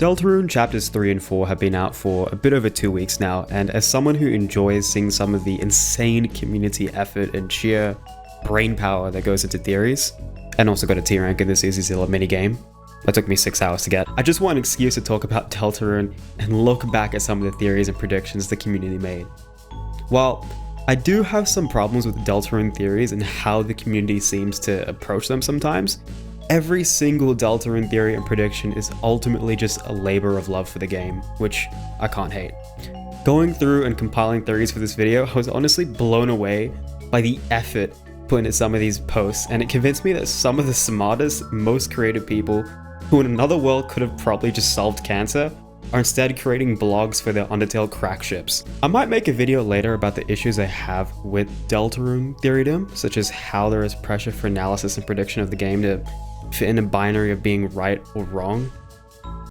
Deltarune chapters 3 and 4 have been out for a bit over 2 weeks now, and as someone who enjoys seeing some of the insane community effort and sheer brain power that goes into theories, and also got a T rank in the Susie Zilla minigame that took me 6 hours to get, I just want an excuse to talk about Deltarune and look back at some of the theories and predictions the community made. While I do have some problems with Deltarune theories and how the community seems to approach them sometimes, every single Deltarune theory and prediction is ultimately just a labor of love for the game, which I can't hate. Going through and compiling theories for this video, I was honestly blown away by the effort put into some of these posts, and it convinced me that some of the smartest, most creative people who in another world could have probably just solved cancer are instead creating blogs for their Undertale crack ships. I might make a video later about the issues I have with Deltarune theorydom, such as how there is pressure for analysis and prediction of the game to fit in a binary of being right or wrong,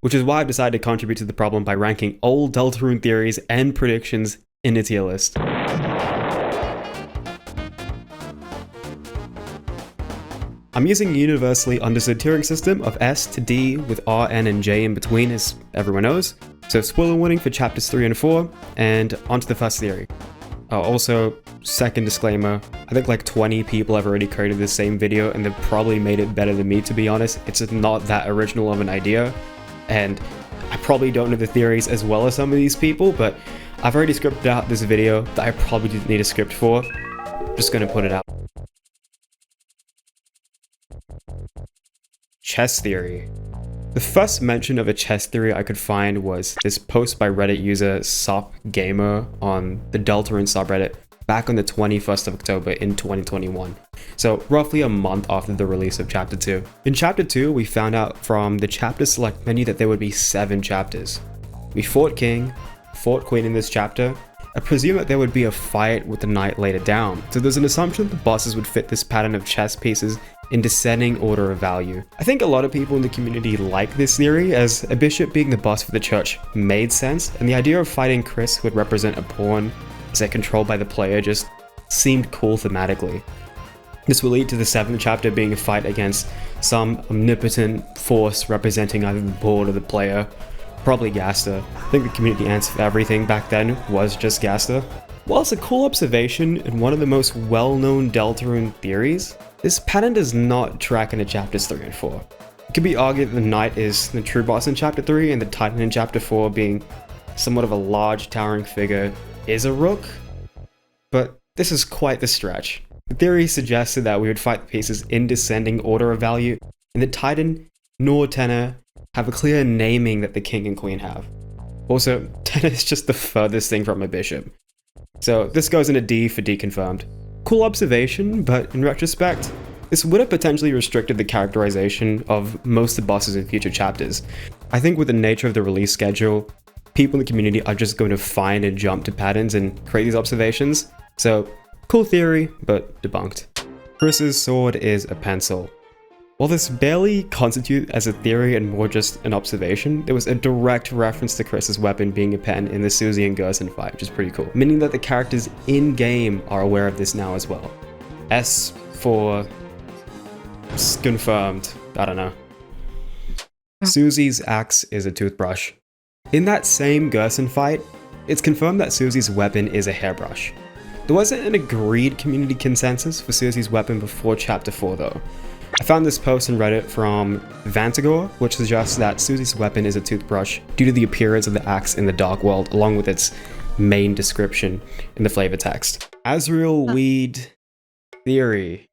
which is why I've decided to contribute to the problem by ranking all Deltarune theories and predictions in a tier list. I'm using a universally understood tiering system of S to D with R, N, and J in between, as everyone knows. So spoiler warning for chapters 3 and 4, and onto the first theory. Also, second disclaimer, I think like 20 people have already created the same video and they've probably made it better than me, to be honest. It's not that original of an idea, and I probably don't know the theories as well as some of these people, but I've already scripted out this video that I probably didn't need a script for. Just gonna put it out. Chess theory. The first mention of a chess theory I could find was this post by Reddit user SopGamer on the Deltarune subreddit back on the 21st of October in 2021. So roughly a month after the release of chapter 2. In chapter 2, we found out from the chapter select menu that there would be 7 chapters. We fought King, fought Queen in this chapter. I presume that there would be a fight with the knight later down, so there's an assumption that the bosses would fit this pattern of chess pieces in descending order of value. I think a lot of people in the community like this theory, as a bishop being the boss for the church made sense, and the idea of fighting Kris, who would represent a pawn as they're controlled by the player, just seemed cool thematically. This will lead to the 7th chapter being a fight against some omnipotent force representing either the board or the player, probably Gaster. I think the community answer for everything back then was just Gaster. While it's a cool observation and one of the most well-known Deltarune theories, this pattern does not track into chapters 3 and 4. It could be argued that the knight is the true boss in chapter 3 and the titan in chapter 4, being somewhat of a large towering figure, is a rook, but this is quite the stretch. The theory suggested that we would fight the pieces in descending order of value, and the titan nor tenor have a clear naming that the king and queen have. Also, tenor is just the furthest thing from a bishop. So this goes into D for deconfirmed. Cool observation, but in retrospect, this would have potentially restricted the characterization of most of the bosses in future chapters. I think with the nature of the release schedule, people in the community are just going to find and jump to patterns and create these observations. So, cool theory, but debunked. Kris's sword is a pencil. While this barely constitutes as a theory and more just an observation, there was a direct reference to Kris's weapon being a pen in the Susie and Gerson fight, which is pretty cool, meaning that the characters in-game are aware of this now as well. S for confirmed, I don't know. Susie's axe is a toothbrush. In that same Gerson fight, it's confirmed that Susie's weapon is a hairbrush. There wasn't an agreed community consensus for Susie's weapon before chapter 4 though. I found this post on Reddit from Vantagor, which suggests that Susie's weapon is a toothbrush due to the appearance of the axe in the Dark World, along with its main description in the flavor text. Asriel weed theory.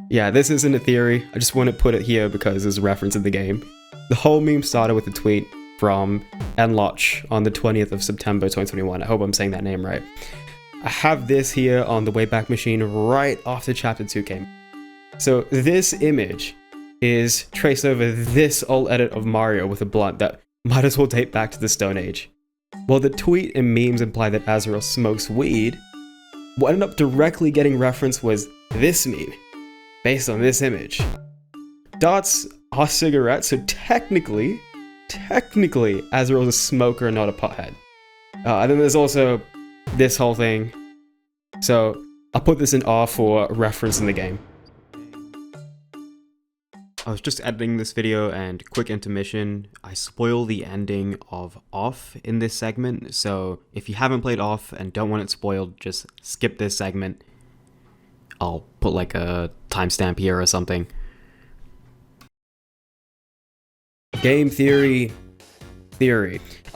Yeah, this isn't a theory, I just want to put it here because there's a reference in the game. The whole meme started with a tweet from Enloch on the 20th of September 2021. I hope I'm saying that name right. I have this here on the Wayback Machine right after chapter 2 came. So this image is traced over this old edit of Mario with a blunt that might as well date back to the Stone Age. While the tweet and memes imply that Asriel smokes weed, what ended up directly getting referenced was this meme, based on this image. Darts are cigarettes, so technically, Asriel's a smoker and not a pothead. And then there's also this whole thing. So I'll put this in R for reference in the game. I was just editing this video, and quick intermission, I spoil the ending of Off in this segment, so if you haven't played Off and don't want it spoiled, just skip this segment. I'll put like a timestamp here or something. Game theory.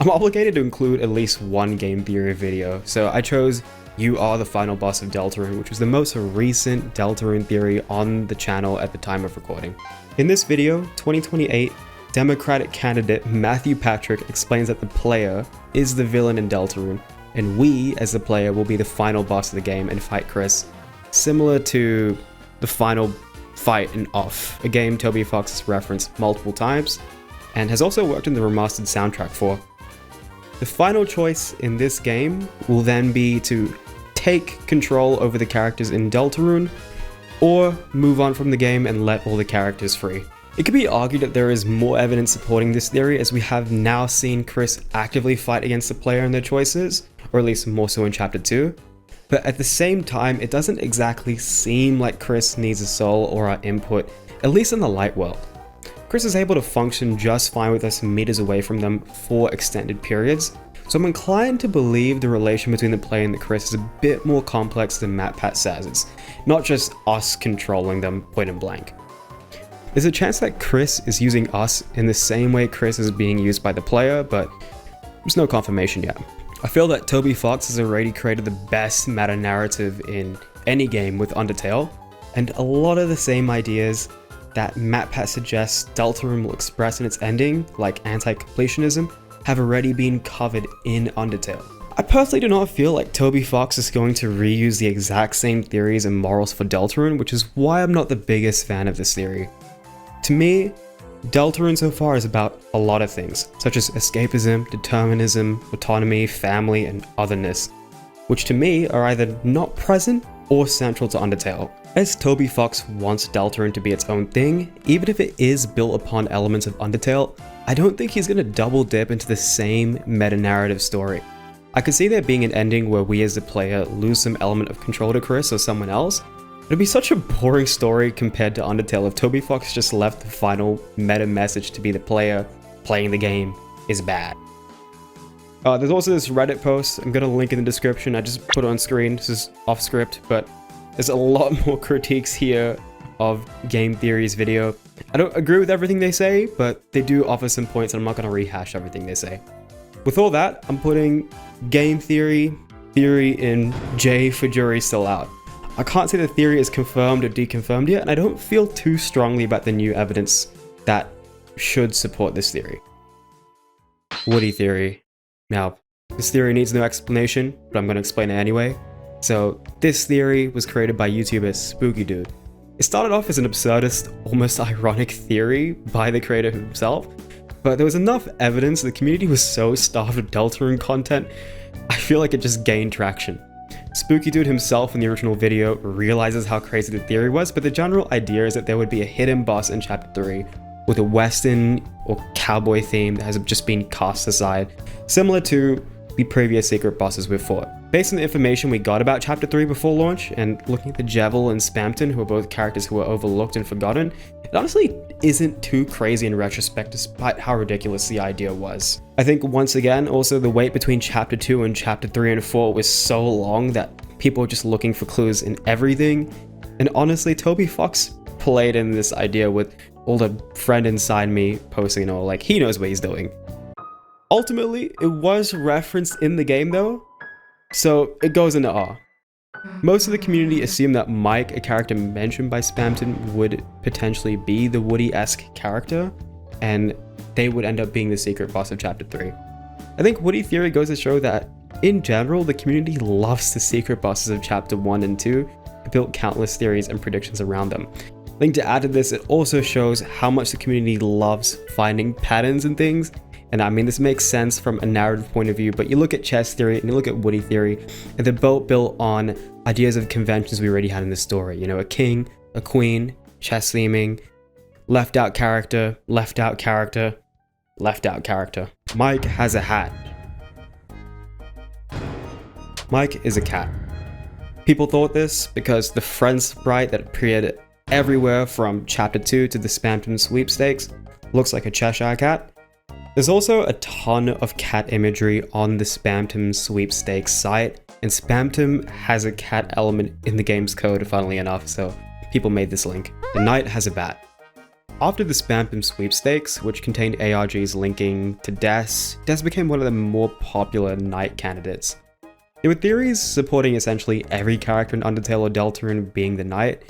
I'm obligated to include at least one game theory video, so I chose You Are the Final Boss of Deltarune, which was the most recent Deltarune theory on the channel at the time of recording. In this video, 2028 Democratic candidate Matthew Patrick explains that the player is the villain in Deltarune, and we, as the player, will be the final boss of the game and fight Kris, similar to the final fight in Off, a game Toby Fox has referenced multiple times, and has also worked in the remastered soundtrack for. The final choice in this game will then be to take control over the characters in Deltarune, or move on from the game and let all the characters free. It could be argued that there is more evidence supporting this theory, as we have now seen Kris actively fight against the player and their choices, or at least more so in Chapter 2. But at the same time, it doesn't exactly seem like Kris needs a soul or our input, at least in the light world. Kris is able to function just fine with us meters away from them for extended periods, so I'm inclined to believe the relation between the player and the Kris is a bit more complex than MatPat says. It's not just us controlling them point and blank. There's a chance that Kris is using us in the same way Kris is being used by the player, but there's no confirmation yet. I feel that Toby Fox has already created the best meta narrative in any game with Undertale, and a lot of the same ideas that MatPat suggests Deltarune will express in its ending, like anti-completionism, have already been covered in Undertale. I personally do not feel like Toby Fox is going to reuse the exact same theories and morals for Deltarune, which is why I'm not the biggest fan of this theory. To me, Deltarune so far is about a lot of things, such as escapism, determinism, autonomy, family, and otherness, which to me are either not present or central to Undertale. As Toby Fox wants Deltarune to be its own thing, even if it is built upon elements of Undertale, I don't think he's going to double dip into the same meta-narrative story. I could see there being an ending where we as the player lose some element of control to Kris or someone else. It'd be such a boring story compared to Undertale if Toby Fox just left the final meta message to be the player playing the game is bad. There's also this Reddit post, I'm going to link in the description, I just put it on screen, this is off script, but there's a lot more critiques here of Game Theory's video. I don't agree with everything they say, but they do offer some points and I'm not going to rehash everything they say. With all that, I'm putting Game Theory in J for jury still out. I can't say the theory is confirmed or deconfirmed yet, and I don't feel too strongly about the new evidence that should support this theory. Woody theory. Now, this theory needs no explanation, but I'm going to explain it anyway. So, this theory was created by YouTuber Spooky Dude. It started off as an absurdist, almost ironic theory by the creator himself, but there was enough evidence the community was so starved of Deltarune content, I feel like it just gained traction. Spooky Dude himself in the original video realizes how crazy the theory was, but the general idea is that there would be a hidden boss in Chapter 3 with a western or cowboy theme that has just been cast aside, similar to the previous secret bosses we've fought. Based on the information we got about Chapter 3 before launch, and looking at the Jevil and Spamton, who are both characters who were overlooked and forgotten, it honestly isn't too crazy in retrospect despite how ridiculous the idea was. I think once again, also the wait between Chapter 2 and Chapter 3 and 4 was so long that people were just looking for clues in everything, and honestly, Toby Fox played in this idea with all the friend inside me posting, like he knows what he's doing. Ultimately, it was referenced in the game though, so it goes into awe. Most of the community assumed that Mike, a character mentioned by Spamton, would potentially be the Woody-esque character, and they would end up being the secret boss of Chapter 3. I think Woody theory goes to show that, in general, the community loves the secret bosses of Chapter 1 and 2, and built countless theories and predictions around them. I think to add to this, it also shows how much the community loves finding patterns and things. And I mean, this makes sense from a narrative point of view, but you look at chess theory and you look at Woody theory, and they're both built on ideas of conventions we already had in the story. You know, a king, a queen, chess theming, left out character, left out character, left out character. Mike has a hat. Mike is a cat. People thought this because the friend sprite that appeared everywhere from chapter 2 to the Spamton sweepstakes. Looks like a Cheshire cat. There's also a ton of cat imagery on the Spamton sweepstakes site, and Spamton has a cat element in the game's code, funnily enough, so people made this link. The knight has a bat. After the Spamton sweepstakes, which contained ARGs linking to Des became one of the more popular knight candidates. There were theories supporting essentially every character in Undertale or Deltarune being the knight,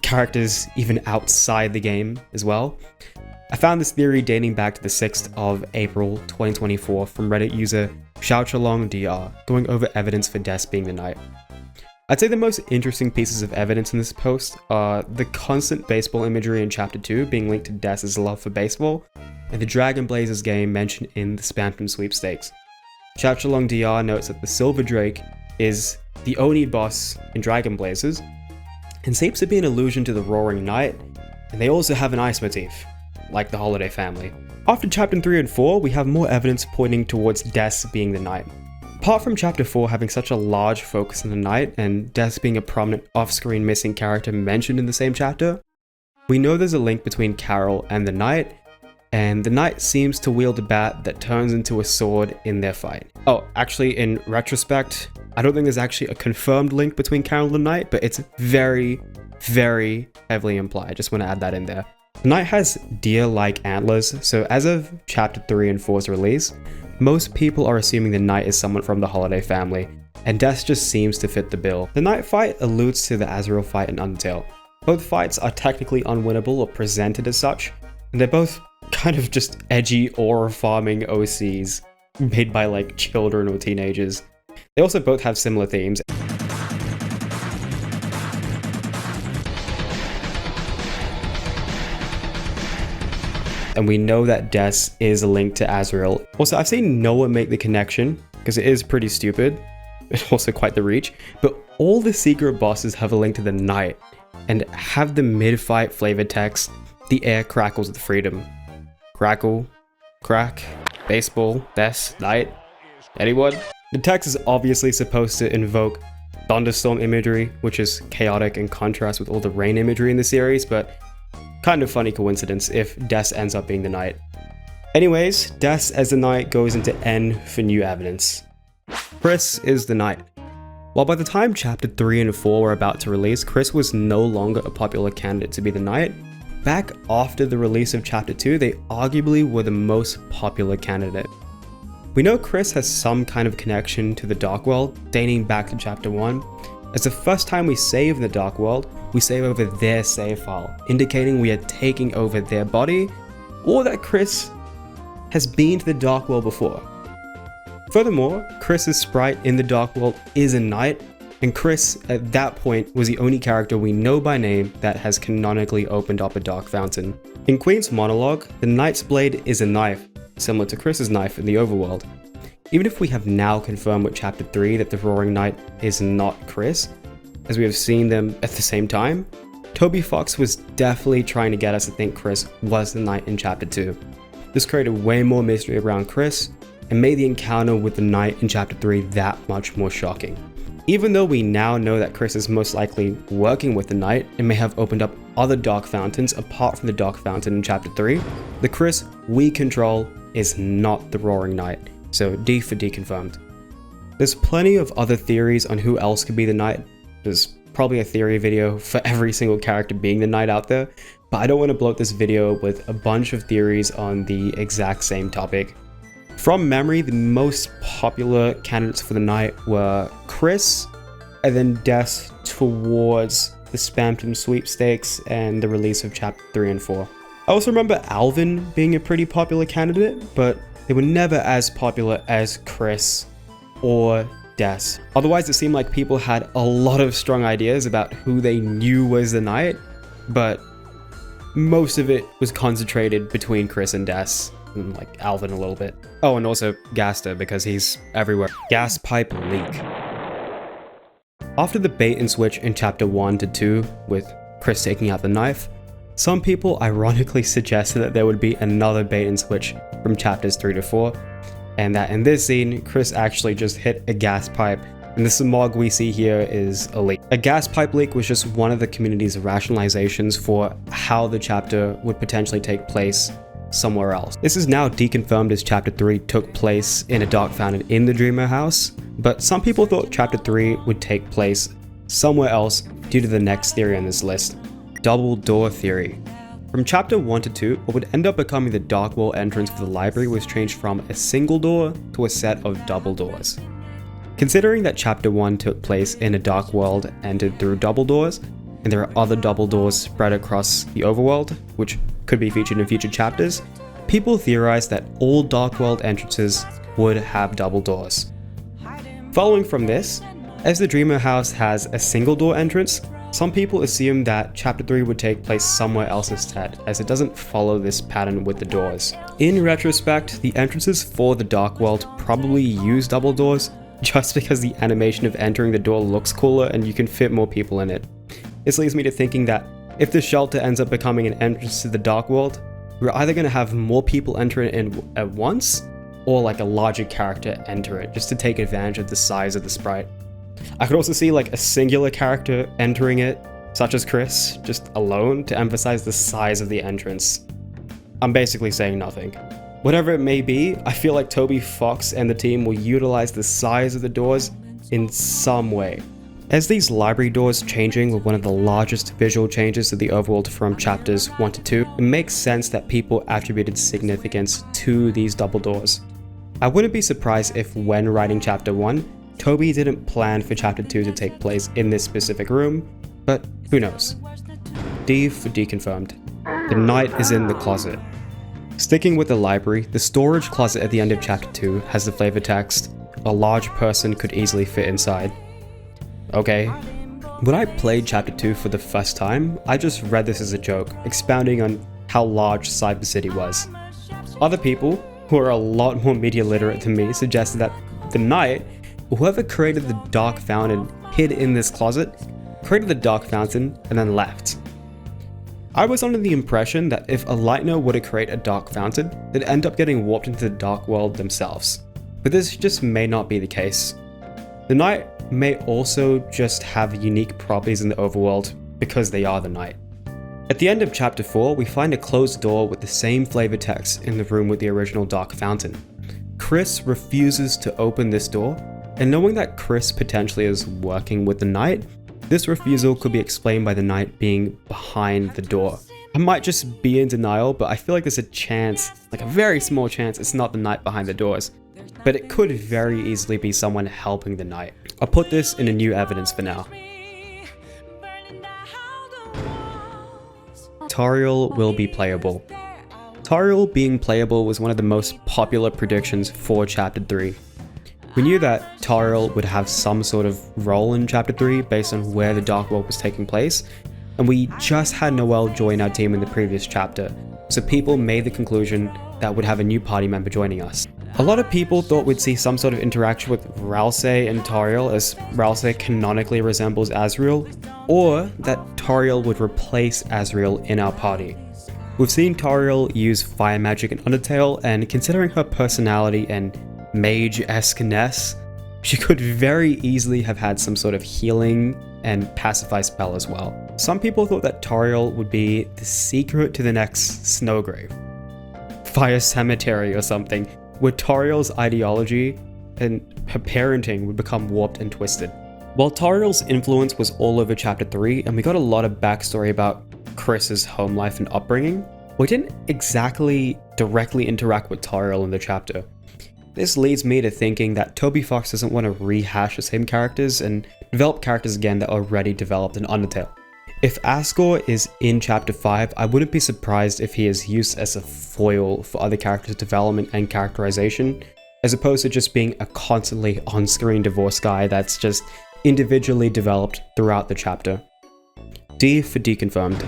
characters even outside the game as well. I found this theory dating back to the 6th of April 2024 from Reddit user Xiaochalongdr, going over evidence for Des being the knight. I'd say the most interesting pieces of evidence in this post are the constant baseball imagery in chapter 2 being linked to Des's love for baseball, and the Dragon Blazers game mentioned in the Spamton sweepstakes. Xiaochalongdr notes that the Silver Drake is the Oni boss in Dragon Blazers, and seems to be an allusion to the Roaring Knight, and they also have an ice motif, like the Holiday family. After chapter 3 and 4, we have more evidence pointing towards Des being the knight. Apart from chapter 4 having such a large focus on the knight, and Des being a prominent off-screen missing character mentioned in the same chapter, we know there's a link between Carol and the knight, and the knight seems to wield a bat that turns into a sword in their fight. Oh, actually, in retrospect, I don't think there's actually a confirmed link between Carol and the knight, but it's very, very heavily implied. I just want to add that in there. The knight has deer-like antlers, so as of chapter 3 and 4's release, most people are assuming the knight is someone from the Holiday family, and Des just seems to fit the bill. The knight fight alludes to the Asriel fight in Undertale. Both fights are technically unwinnable or presented as such, and they're both kind of just edgy aura farming OCs made by like children or teenagers. They also both have similar themes. And we know that Des is a link to Asriel. Also, I've seen no one make the connection, because it is pretty stupid, and also quite the reach, but all the secret bosses have a link to the knight, and have the mid-fight flavor text, the air crackles with freedom. Crackle, crack, baseball, Des, knight, anyone? The text is obviously supposed to invoke thunderstorm imagery, which is chaotic in contrast with all the rain imagery in the series, but kind of funny coincidence if Des ends up being the knight. Anyways, Des as the knight goes into N for new evidence. Kris is the knight. While by the time chapter 3 and 4 were about to release, Kris was no longer a popular candidate to be the knight. Back after the release of chapter 2, they arguably were the most popular candidate. We know Kris has some kind of connection to the Dark World, dating back to chapter 1, as the first time we save in the Dark World, we save over their save file, indicating we are taking over their body, or that Kris has been to the Dark World before. Furthermore, Kris's sprite in the Dark World is a knight, and Kris at that point was the only character we know by name that has canonically opened up a dark fountain. In Queen's monologue, the knight's blade is a knife, similar to Kris's knife in the overworld. Even if we have now confirmed with chapter 3 that the Roaring Knight is not Kris, as we have seen them at the same time, Toby Fox was definitely trying to get us to think Kris was the knight in chapter 2. This created way more mystery around Kris, and made the encounter with the knight in chapter 3 that much more shocking. Even though we now know that Kris is most likely working with the knight and may have opened up other dark fountains apart from the dark fountain in chapter 3, the Kris we control is not the Roaring Knight, so D for deconfirmed. There's plenty of other theories on who else could be the knight. There's probably a theory video for every single character being the knight out there, but I don't want to bloat this video with a bunch of theories on the exact same topic. From memory, the most popular candidates for the knight were Kris, and then Des towards the Spamton sweepstakes and the release of chapter 3 and 4. I also remember Alvin being a pretty popular candidate, but they were never as popular as Kris or Des. Otherwise, it seemed like people had a lot of strong ideas about who they knew was the knight, but most of it was concentrated between Kris and Des, and like Alvin a little bit. Oh, and also Gaster, because he's everywhere. Gas pipe leak. After the bait and switch in chapter 1 to 2, with Kris taking out the knife, some people ironically suggested that there would be another bait and switch from chapters 3 to 4, and that in this scene, Kris actually just hit a gas pipe and the smog we see here is a leak. A gas pipe leak was just one of the community's rationalizations for how the chapter would potentially take place somewhere else. This is now deconfirmed as Chapter 3 took place in a dark fountain in the Dreamer house, but some people thought Chapter 3 would take place somewhere else due to the next theory on this list, double door theory. From Chapter 1 to 2, what would end up becoming the dark wall entrance for the library was changed from a single door to a set of double doors. Considering that Chapter 1 took place in a dark world entered through double doors, and there are other double doors spread across the overworld, which could be featured in future chapters, people theorized that all dark world entrances would have double doors. Following from this, as the Dreamer house has a single door entrance, some people assume that Chapter 3 would take place somewhere else instead, as it doesn't follow this pattern with the doors. In retrospect, the entrances for the dark world probably use double doors, just because the animation of entering the door looks cooler and you can fit more people in it. This leads me to thinking that if the shelter ends up becoming an entrance to the dark world, we're either going to have more people enter it in at once, or like a larger character enter it, just to take advantage of the size of the sprite. I could also see like a singular character entering it, such as Kris, just alone to emphasize the size of the entrance. I'm basically saying nothing. Whatever it may be, I feel like Toby Fox and the team will utilize the size of the doors in some way. As these library doors changing were one of the largest visual changes to the overworld from chapters 1 to 2, it makes sense that people attributed significance to these double doors. I wouldn't be surprised if when writing chapter 1, Toby didn't plan for chapter 2 to take place in this specific room, but who knows. D for deconfirmed. The knight is in the closet. Sticking with the library, the storage closet at the end of chapter 2 has the flavor text, "A large person could easily fit inside." Okay. When I played chapter 2 for the first time, I just read this as a joke, expounding on how large Cyber City was. Other people, who are a lot more media literate than me, suggested that the knight, whoever created the dark fountain hid in this closet, created the dark fountain, and then left. I was under the impression that if a Lightner were to create a dark fountain, they'd end up getting warped into the dark world themselves. But this just may not be the case. The knight may also just have unique properties in the overworld because they are the knight. At the end of chapter 4, we find a closed door with the same flavor text in the room with the original dark fountain. Kris refuses to open this door, and knowing that Kris potentially is working with the knight, this refusal could be explained by the knight being behind the door. I might just be in denial, but I feel like there's a chance, like a very small chance, it's not the knight behind the doors. But it could very easily be someone helping the knight. I'll put this in a new evidence for now. Toriel will be playable. Toriel being playable was one of the most popular predictions for chapter 3. We knew that Toriel would have some sort of role in chapter 3 based on where the Dark World was taking place, and we just had Noelle join our team in the previous chapter, so people made the conclusion that we'd have a new party member joining us. A lot of people thought we'd see some sort of interaction with Ralsei and Toriel, as Ralsei canonically resembles Asriel, or that Toriel would replace Asriel in our party. We've seen Toriel use fire magic in Undertale, and considering her personality and mage-esque-ness, she could very easily have had some sort of healing and pacify spell as well. Some people thought that Toriel would be the secret to the next Snowgrave, Fire Cemetery or something, where Toriel's ideology and her parenting would become warped and twisted. While Toriel's influence was all over chapter 3, and we got a lot of backstory about Kris's home life and upbringing, we didn't exactly directly interact with Toriel in the chapter. This leads me to thinking that Toby Fox doesn't want to rehash the same characters and develop characters again that are already developed in Undertale. If Asgore is in chapter 5, I wouldn't be surprised if he is used as a foil for other characters' development and characterization, as opposed to just being a constantly on-screen divorce guy that's just individually developed throughout the chapter. D for deconfirmed.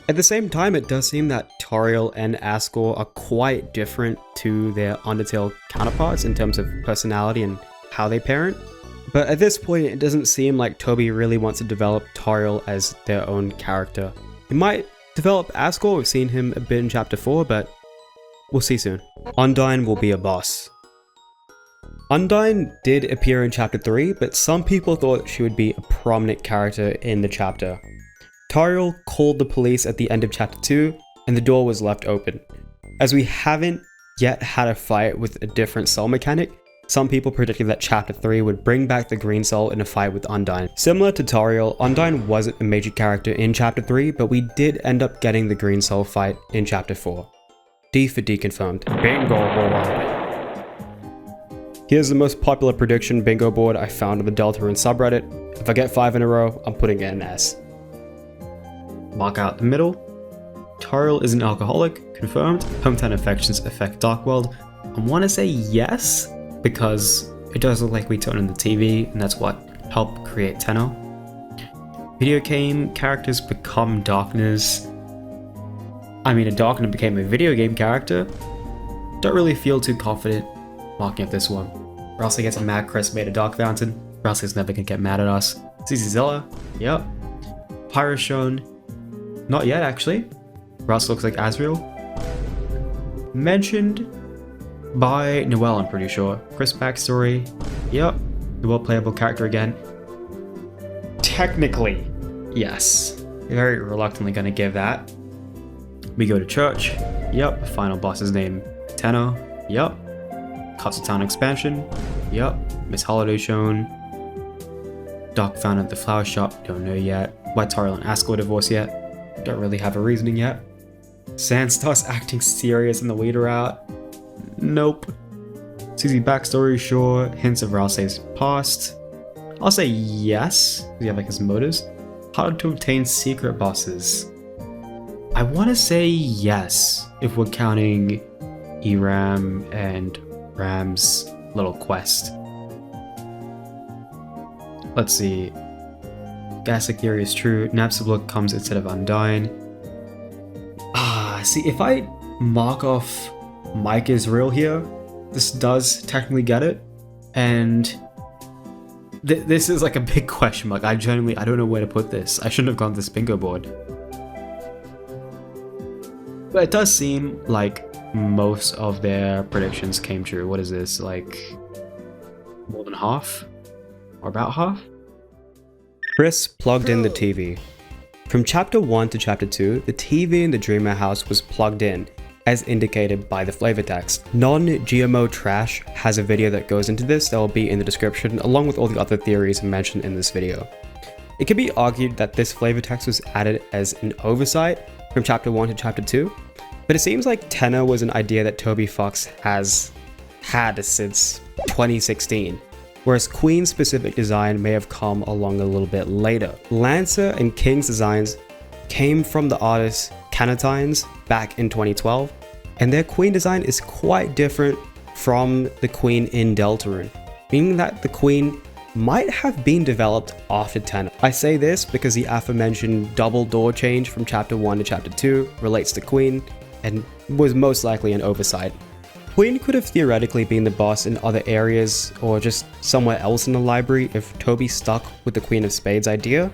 At the same time, it does seem that Toriel and Asgore are quite different to their Undertale counterparts in terms of personality and how they parent. But at this point, it doesn't seem like Toby really wants to develop Toriel as their own character. He might develop Asgore, we've seen him a bit in chapter 4, but we'll see soon. Undyne will be a boss. Undyne did appear in chapter 3, but some people thought she would be a prominent character in the chapter. Toriel called the police at the end of chapter 2, and the door was left open. As we haven't yet had a fight with a different soul mechanic, some people predicted that chapter 3 would bring back the green soul in a fight with Undyne. Similar to Toriel, Undyne wasn't a major character in chapter 3, but we did end up getting the green soul fight in chapter 4. D for deconfirmed. Bingo board. Here's the most popular prediction bingo board I found on the Deltarune subreddit. If I get 5 in a row, I'm putting it in S. Mark out the middle. Toriel is an alcoholic, confirmed. Hometown infections affect Darkworld. I want to say yes, because it does look like we turn on the TV, and that's what helped create Tenno. Video game characters become Darkners. I mean, a Darkner became a video game character. Don't really feel too confident marking up this one. Ralsei gets mad Kris made a Dark Fountain. Ralsei's never gonna get mad at us. Susie Zilla, yep. Pyro shown, not yet actually. Ralsei looks like Asriel. Mentioned by Noelle, I'm pretty sure. Kris backstory, yep. Noelle playable character again. Technically, yes. Very reluctantly gonna give that. We go to church, yep. Final boss's name, Tenno, yep. Castle Town expansion, yep. Miss Holiday shown. Dark Fountain at the flower shop, don't know yet. Why Toriel and Asriel divorce yet? Don't really have a reasoning yet. Sandstar's acting serious in the leader out. Nope. Susie backstory, sure. Hints of Ralsei's past. I'll say yes. Does he have like his motives? Hard to obtain secret bosses. I want to say yes, if we're counting Eram and Ram's little quest. Let's see. Gaster theory is true. Napstablook comes instead of Undyne. See, if I mark off Mike is real here, this does technically get it. And this is like a big question mark. I don't know where to put this. I shouldn't have gone to this bingo board. But it does seem like most of their predictions came true. What is this, like more than half? Or about half? Kris plugged in the TV. From chapter 1 to chapter 2, the TV in the Dreamer house was plugged in, as indicated by the flavor text. Non-GMO Trash has a video that goes into this that will be in the description, along with all the other theories mentioned in this video. It can be argued that this flavor text was added as an oversight from chapter 1 to chapter 2, but it seems like Tenno was an idea that Toby Fox has had since 2016. Whereas Queen's specific design may have come along a little bit later. Lancer and King's designs came from the artist Canatines back in 2012, and their Queen design is quite different from the Queen in Deltarune, meaning that the Queen might have been developed after Tenno. I say this because the aforementioned double door change from chapter 1 to chapter 2 relates to Queen, and was most likely an oversight. Queen could have theoretically been the boss in other areas or just somewhere else in the library if Toby stuck with the Queen of Spades idea,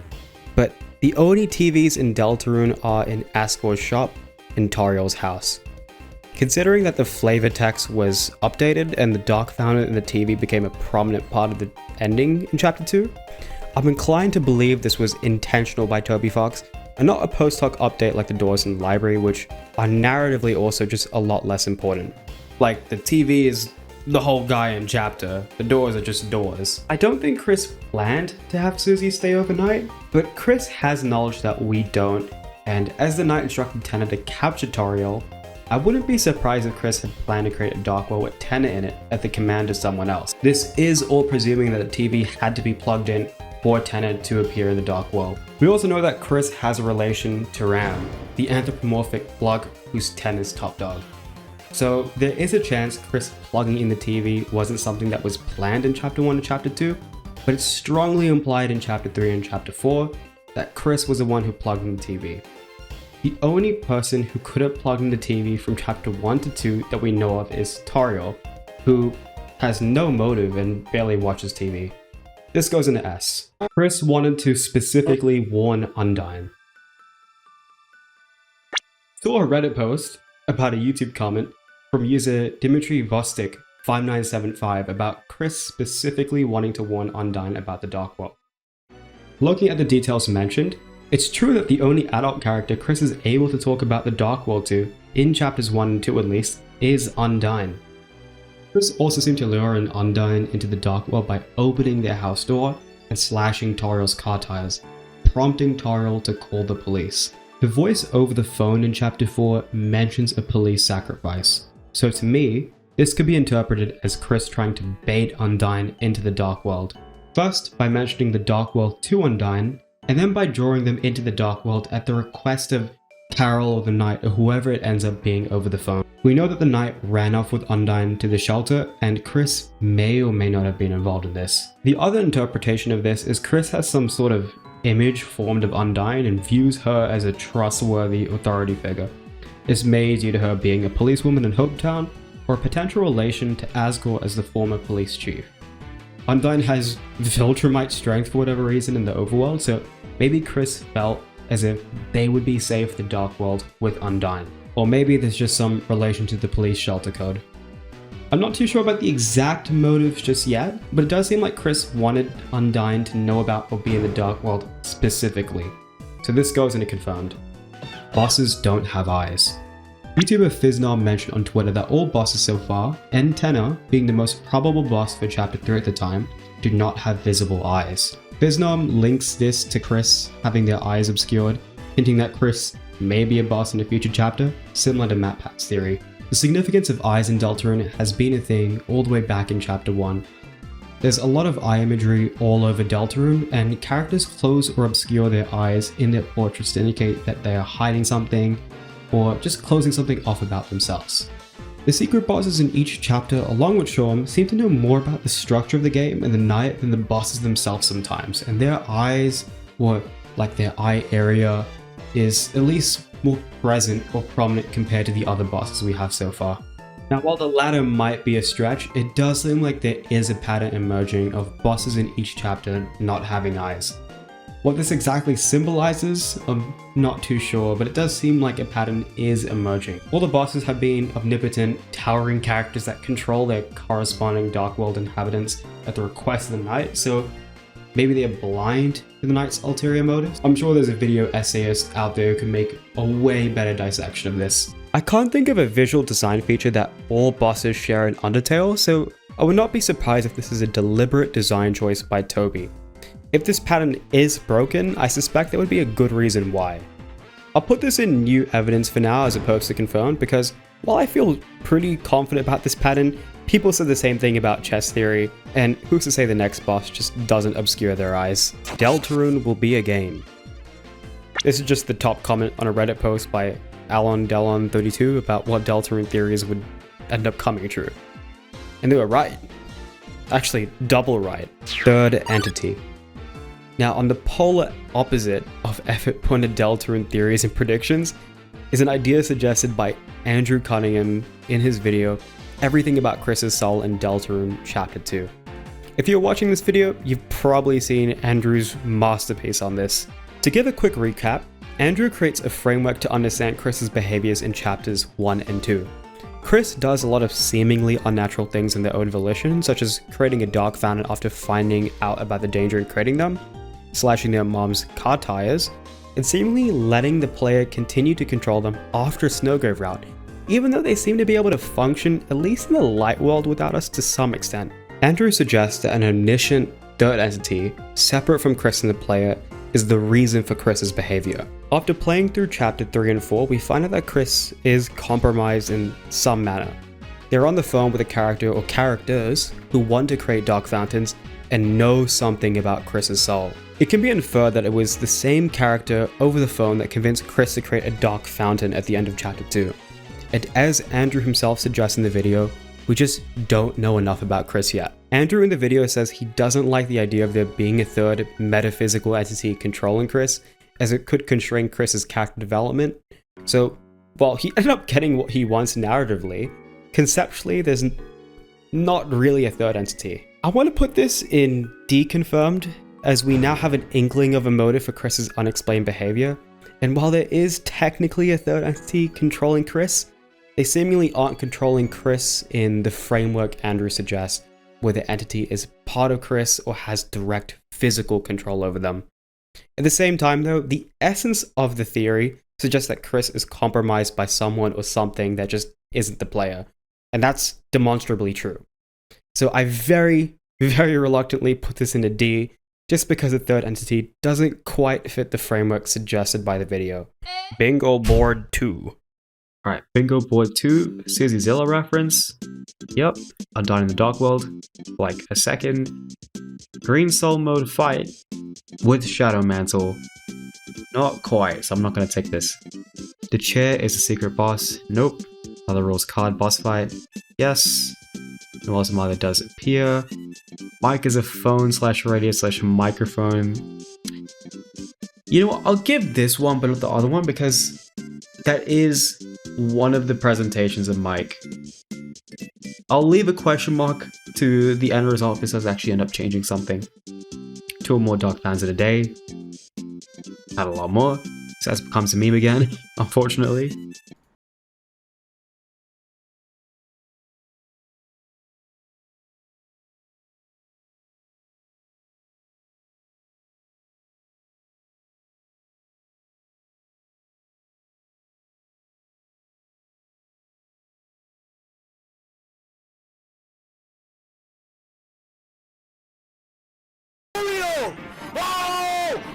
but the only TVs in Deltarune are in Asriel's shop and Toriel's house. Considering that the flavor text was updated and the Dark Fountain in the TV became a prominent part of the ending in chapter 2, I'm inclined to believe this was intentional by Toby Fox and not a post-hoc update like the doors in the library, which are narratively also just a lot less important. Like, the TV is the whole guy in chapter, the doors are just doors. I don't think Kris planned to have Susie stay overnight, but Kris has knowledge that we don't, and as the knight instructed Tenno to capture Toriel, I wouldn't be surprised if Kris had planned to create a dark world with Tenno in it at the command of someone else. This is all presuming that the TV had to be plugged in for Tenno to appear in the dark world. We also know that Kris has a relation to Ram, the anthropomorphic plug who's Tenno's top dog. So there is a chance Kris plugging in the TV wasn't something that was planned in chapter 1 and chapter 2, but it's strongly implied in chapter 3 and chapter 4 that Kris was the one who plugged in the TV. The only person who could have plugged in the TV from chapter 1 to 2 that we know of is Toriel, who has no motive and barely watches TV. This goes into S. Kris wanted to specifically warn Undyne. Saw a Reddit post about a YouTube comment from user Dimitri Vostik 5975 about Kris specifically wanting to warn Undyne about the Dark World. Looking at the details mentioned, it's true that the only adult character Kris is able to talk about the Dark World to, in chapters 1 and 2 at least, is Undyne. Kris also seemed to lure an Undyne into the Dark World by opening their house door and slashing Toriel's car tires, prompting Toriel to call the police. The voice over the phone in chapter 4 mentions a police sacrifice, so to me, this could be interpreted as Kris trying to bait Undyne into the Dark World. First, by mentioning the Dark World to Undyne, and then by drawing them into the Dark World at the request of Carol or the Knight or whoever it ends up being over the phone. We know that the Knight ran off with Undyne to the shelter, and Kris may or may not have been involved in this. The other interpretation of this is Kris has some sort of image formed of Undyne and views her as a trustworthy authority figure. This may be due to her being a policewoman in Hopetown, or a potential relation to Asriel as the former police chief. Undyne has Viltrumite strength for whatever reason in the overworld, so maybe Kris felt as if they would be safe in the Dark World with Undyne. Or maybe there's just some relation to the police shelter code. I'm not too sure about the exact motives just yet, but it does seem like Kris wanted Undyne to know about or be in the Dark World specifically. So this goes into confirmed. Bosses don't have eyes. YouTuber Fizznob mentioned on Twitter that all bosses so far, and Tenor being the most probable boss for chapter 3 at the time, do not have visible eyes. Fizznob links this to Kris having their eyes obscured, hinting that Kris may be a boss in a future chapter, similar to MatPat's theory. The significance of eyes in Deltarune has been a thing all the way back in chapter 1. There's a lot of eye imagery all over Deltarune, and characters close or obscure their eyes in their portraits to indicate that they are hiding something, or just closing something off about themselves. The secret bosses in each chapter, along with Shorm, seem to know more about the structure of the game and the Knight than the bosses themselves sometimes, and their eyes, or like their eye area, is at least more present or prominent compared to the other bosses we have so far. Now, while the latter might be a stretch, it does seem like there is a pattern emerging of bosses in each chapter not having eyes. What this exactly symbolizes, I'm not too sure, but it does seem like a pattern is emerging. All the bosses have been omnipotent, towering characters that control their corresponding Dark World inhabitants at the request of the Knight, so maybe they're blind to the Knight's ulterior motives? I'm sure there's a video essayist out there who can make a way better dissection of this. I can't think of a visual design feature that all bosses share in Undertale, so I would not be surprised if this is a deliberate design choice by Toby. If this pattern is broken, I suspect there would be a good reason why. I'll put this in new evidence for now as opposed to confirmed, because while I feel pretty confident about this pattern, people said the same thing about chess theory, and who's to say the next boss just doesn't obscure their eyes. Deltarune will be a game. This is just the top comment on a Reddit post by AlonDelon32 about what Deltarune theories would end up coming true. And they were right. Actually, double right. Third entity. Now, on the polar opposite of effort-pointed Deltarune theories and predictions is an idea suggested by Andrew Cunningham in his video, Everything About Kris's Soul in Deltarune Chapter 2. If you're watching this video, you've probably seen Andrew's masterpiece on this. To give a quick recap, Andrew creates a framework to understand Kris's behaviors in chapters 1 and 2. Kris does a lot of seemingly unnatural things in their own volition, such as creating a dark fountain after finding out about the danger in creating them, slashing their mom's car tires, and seemingly letting the player continue to control them after a Snowgrave route, even though they seem to be able to function at least in the light world without us to some extent. Andrew suggests that an omniscient third entity, separate from Kris and the player, is the reason for Kris's behavior. After playing through chapter 3 and 4, we find out that Kris is compromised in some manner. They're on the phone with a character or characters who want to create dark fountains and know something about Kris's soul. It can be inferred that it was the same character over the phone that convinced Kris to create a dark fountain at the end of chapter 2. And as Andrew himself suggests in the video, we just don't know enough about Kris yet. Andrew in the video says he doesn't like the idea of there being a third metaphysical entity controlling Kris, as it could constrain Kris's character development. So while he ended up getting what he wants narratively, conceptually there's not really a third entity. I want to put this in deconfirmed, as we now have an inkling of a motive for Kris's unexplained behavior, and while there is technically a third entity controlling Kris, They seemingly aren't controlling Kris in the framework Andrew suggests, where the entity is part of Kris or has direct physical control over them. At the same time though, the essence of the theory suggests that Kris is compromised by someone or something that just isn't the player. And that's demonstrably true. So I very, very reluctantly put this in a D, just because the third entity doesn't quite fit the framework suggested by the video. Bingo board 2. Alright, bingo board 2, Susie Zilla reference. Yep, Undyne in the Dark World, like a second. Green Soul mode fight with Shadow Mantle. Not quite, so I'm not going to take this. The chair is a secret boss. Nope. Other rules card boss fight. Yes. No either does appear. Mic is a phone / radio / microphone. You know what? I'll give this one, but not the other one, because that is one of the presentations of Mike. I'll leave a question mark to the end result if this does actually end up changing something. 2 or more Dark fans in a day. Had a lot more. So that becomes a meme again, unfortunately.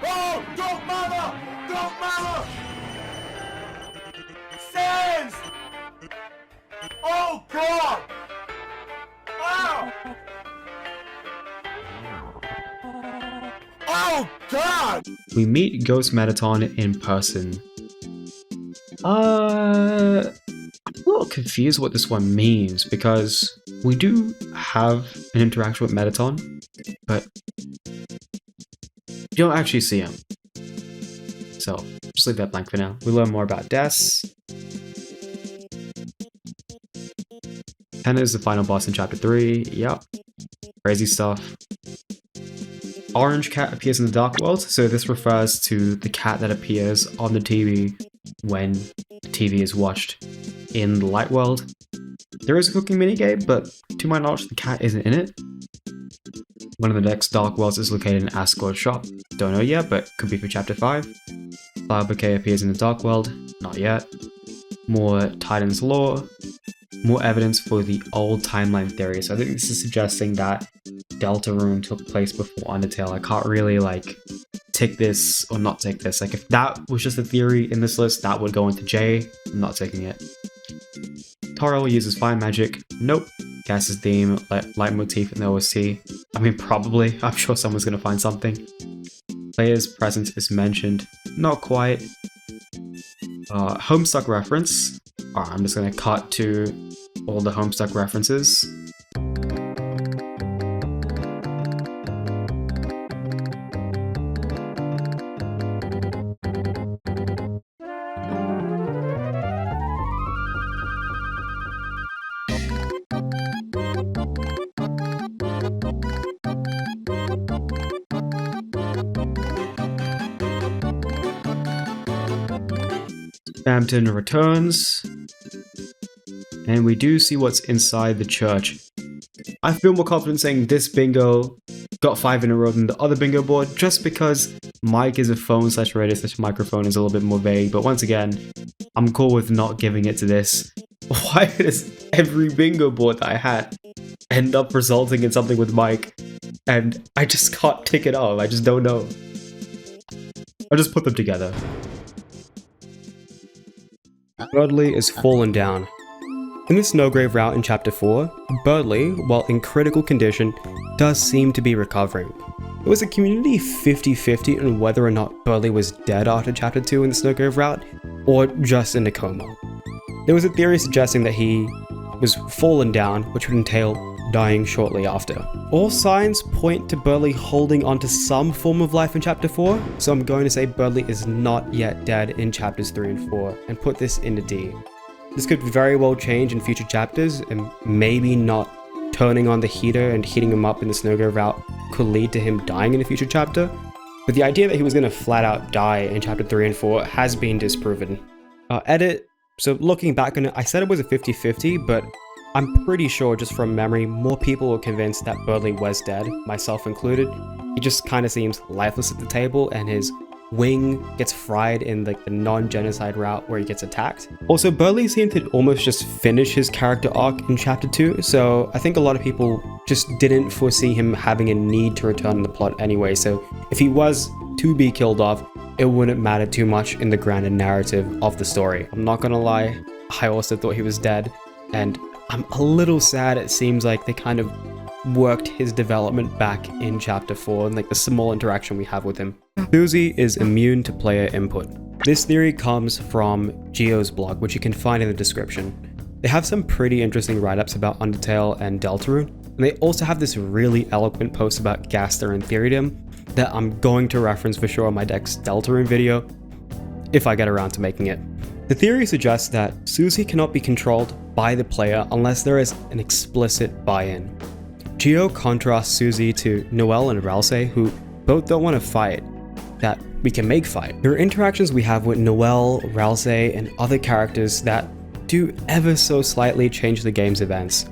Oh! Don't mama! Don't mama! Sans! Oh God! Wow! Oh God! We meet Ghost Metaton in person. I'm a little confused what this one means, because we do have an interaction with Metaton, but you don't actually see him. So, just leave that blank for now. We learn more about Des. Henna is the final boss in Chapter 3. Yep. Crazy stuff. Orange cat appears in the Dark World, so this refers to the cat that appears on the TV when the TV is watched in the Light World. There is a cooking minigame, but to my knowledge, the cat isn't in it. One of the next Dark Worlds is located in Asriel's shop. Don't know yet, but could be for Chapter 5. Flower Bouquet appears in the Dark World. Not yet. More Titan's Law. More evidence for the old timeline theory. So I think this is suggesting that Deltarune took place before Undertale. I can't really tick this or not take this. If that was just a theory in this list, that would go into J. I'm not taking it. Toriel uses fire magic. Nope. Gaster's theme, leitmotif in the OST. I mean, probably. I'm sure someone's going to find something. Player's presence is mentioned. Not quite. Homestuck reference. Alright, I'm just going to cut to all the Homestuck references. Spamton returns, and we do see what's inside the church. I feel more confident saying this bingo got 5 in a row than the other bingo board, just because mic is a phone / radio / microphone is a little bit more vague, but once again, I'm cool with not giving it to this. Why does every bingo board that I had end up resulting in something with mic, and I just can't tick it off? I just don't know. I'll just put them together. Berdly is fallen down. In the Snowgrave route in Chapter 4, Berdly, while in critical condition, does seem to be recovering. It was a community 50-50 on whether or not Berdly was dead after Chapter 2 in the Snowgrave route, or just in a coma. There was a theory suggesting that he was fallen down, which would entail dying shortly after. All signs point to Berdly holding onto some form of life in Chapter 4, so I'm going to say Berdly is not yet dead in Chapters 3 and 4, and put this into D. This could very well change in future chapters, and maybe not turning on the heater and heating him up in the Snowgrave route could lead to him dying in a future chapter, but the idea that he was going to flat out die in Chapter 3 and 4 has been disproven. Edit, So looking back on it, I said it was a 50-50, but I'm pretty sure just from memory, more people were convinced that Berdly was dead, myself included. He just kind of seems lifeless at the table, and his wing gets fried in like the non-genocide route where he gets attacked. Also, Berdly seemed to almost just finish his character arc in chapter 2, so I think a lot of people just didn't foresee him having a need to return in the plot anyway, so if he was to be killed off, it wouldn't matter too much in the grander narrative of the story. I'm not gonna lie, I also thought he was dead, and I'm a little sad it seems like they kind of worked his development back in chapter 4 and like the small interaction we have with him. Susie is immune to player input. This theory comes from Geo's blog, which you can find in the description. They have some pretty interesting write-ups about Undertale and Deltarune, and they also have this really eloquent post about Gaster and Theoridom that I'm going to reference for sure in my next Deltarune video, if I get around to making it. The theory suggests that Susie cannot be controlled by the player unless there is an explicit buy-in. Geo contrasts Susie to Noelle and Ralsei, who both don't want to fight, that we can make fight. There are interactions we have with Noelle, Ralsei, and other characters that do ever so slightly change the game's events.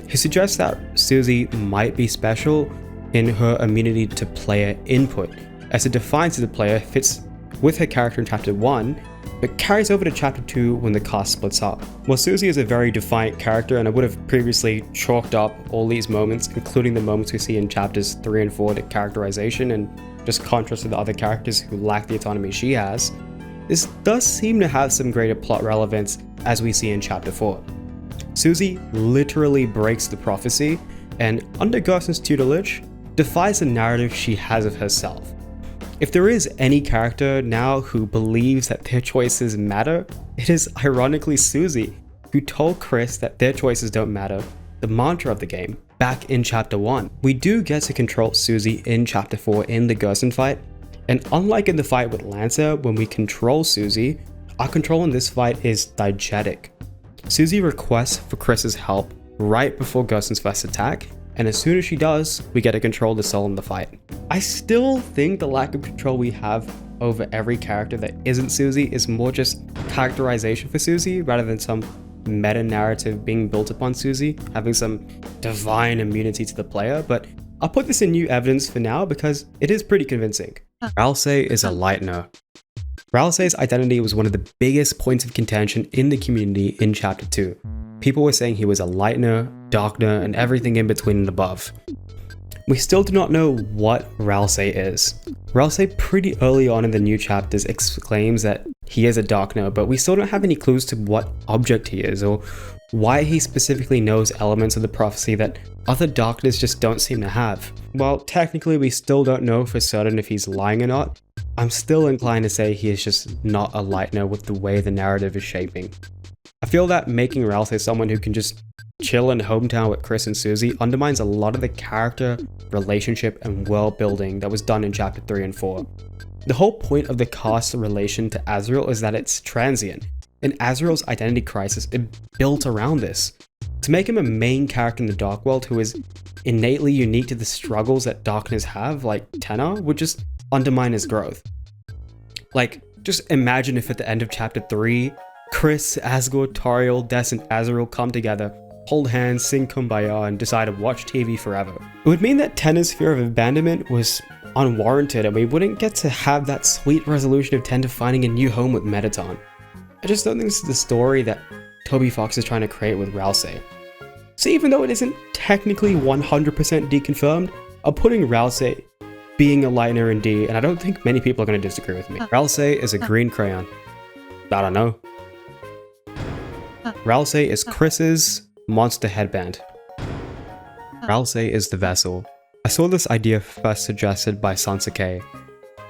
He suggests that Susie might be special in her immunity to player input, as it defines the player fits with her character in chapter 1, but carries over to chapter 2 when the cast splits up. Well, Susie is a very defiant character, and I would have previously chalked up all these moments, including the moments we see in chapters 3 and 4 to characterization and just contrast to the other characters who lack the autonomy she has. This does seem to have some greater plot relevance as we see in chapter 4. Susie literally breaks the prophecy, and under Gerson's tutelage, defies the narrative she has of herself. If there is any character now who believes that their choices matter, it is ironically Susie, who told Kris that their choices don't matter, the mantra of the game, back in chapter 1. We do get to control Susie in chapter 4 in the Gerson fight, and unlike in the fight with Lancer, when we control Susie, our control in this fight is diegetic. Susie requests for Kris's help right before Gerson's first attack, and as soon as she does, we get to control the soul in the fight. I still think the lack of control we have over every character that isn't Susie is more just characterization for Susie rather than some meta-narrative being built upon Susie, having some divine immunity to the player, but I'll put this in new evidence for now because it is pretty convincing. Ralsei is a Lightner. Ralsei's identity was one of the biggest points of contention in the community in chapter 2. People were saying he was a Lightner, Darkner, and everything in between and above. We still do not know what Ralsei is. Ralsei pretty early on in the new chapters exclaims that he is a Darkner, but we still don't have any clues to what object he is or why he specifically knows elements of the prophecy that other Darkners just don't seem to have. While technically we still don't know for certain if he's lying or not, I'm still inclined to say he is just not a Lightner with the way the narrative is shaping. I feel that making Ralsei someone who can just chill in hometown with Kris and Susie undermines a lot of the character, relationship, and world building that was done in chapter 3 and 4. The whole point of the cast's relation to Asriel is that it's transient, and Asriel's identity crisis is built around this. To make him a main character in the Dark World who is innately unique to the struggles that Darkness have, like Tenor, would just undermine his growth. Like, just imagine if at the end of chapter 3, Kris, Asgore, Toriel, Des, and Asriel come together, hold hands, sing Kumbaya, and decide to watch TV forever. It would mean that Tenor's fear of abandonment was unwarranted, and we wouldn't get to have that sweet resolution of Tenor finding a new home with Mettaton. I just don't think this is the story that Toby Fox is trying to create with Ralsei. So even though it isn't technically 100% deconfirmed, I'm putting Ralsei being a Lightner in D, and I don't think many people are going to disagree with me. Ralsei is a green crayon. I don't know. Ralsei is Kris's monster headband. Ralsei is the vessel. I saw this idea first suggested by Sansuke.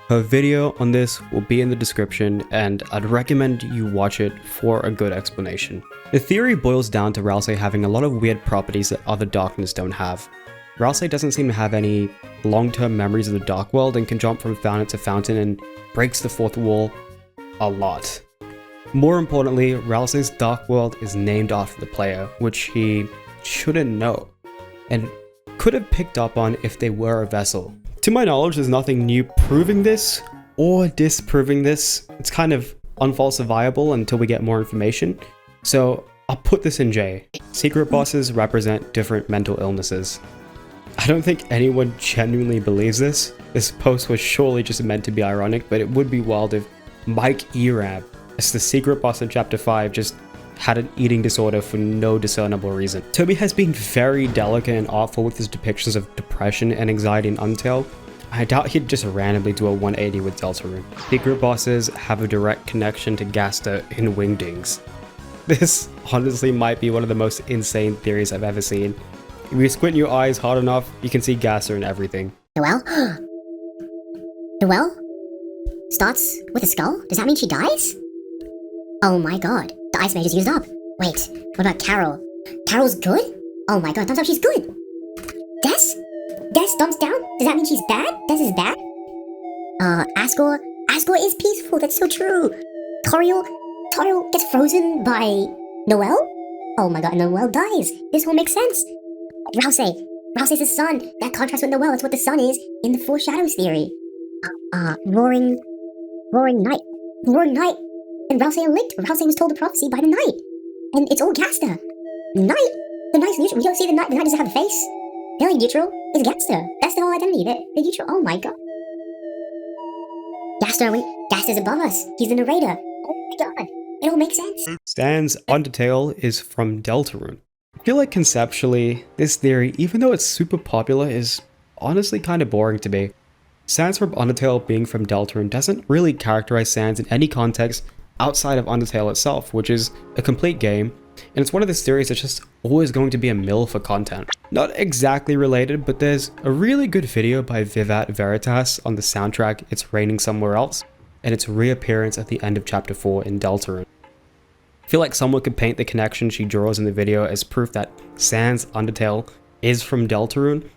Her video on this will be in the description, and I'd recommend you watch it for a good explanation. The theory boils down to Ralsei having a lot of weird properties that other Darkness don't have. Ralsei doesn't seem to have any long-term memories of the Dark World and can jump from fountain to fountain and breaks the fourth wall a lot. More importantly, Ralsei's Dark World is named after the player, which he shouldn't know, and could have picked up on if they were a vessel. To my knowledge, there's nothing new proving this or disproving this. It's kind of unfalsifiable until we get more information, so I'll put this in J. Secret bosses represent different mental illnesses. I don't think anyone genuinely believes this. This post was surely just meant to be ironic, but it would be wild if Mike Erab, as the secret boss in Chapter 5, just had an eating disorder for no discernible reason. Toby has been very delicate and artful with his depictions of depression and anxiety in Undertale. I doubt he'd just randomly do a 180 with Deltarune. Secret bosses have a direct connection to Gaster in Wingdings. This honestly might be one of the most insane theories I've ever seen. If you squint your eyes hard enough, you can see Gaster in everything. Noelle? Noelle? Starts with a skull? Does that mean she dies? Oh my god. The ice mage is used up. Wait, what about Carol? Carol's good? Oh my god, thumbs up, she's good! Des? Des, thumbs down? Does that mean she's bad? Des is bad? Asgore? Asgore is peaceful, that's so true! Toriel gets frozen by Noelle? Oh my god, Noelle dies! This all makes sense! Ralsei's the sun! That contrasts with Noelle, that's what the sun is in the Four Shadows theory. Roaring Knight. And Ralsei are linked. Ralsei was told the prophecy by the knight. And it's all Gaster. Knight? The knight's neutral. We don't see the knight. The knight doesn't have a face. The only neutral is Gaster. That's the whole identity. They're neutral. Oh my god. Gaster's above us. He's the narrator. Oh my god. It all makes sense. Stan's Undertale is from Deltarune. I feel like conceptually, this theory, even though it's super popular, is honestly kind of boring to me. Sans from Undertale being from Deltarune doesn't really characterize Sans in any context outside of Undertale itself, which is a complete game, and it's one of the series that's just always going to be a mill for content. Not exactly related, but there's a really good video by Vivat Veritas on the soundtrack It's Raining Somewhere Else, and its reappearance at the end of Chapter 4 in Deltarune. I feel like someone could paint the connection she draws in the video as proof that Sans Undertale is from Deltarune,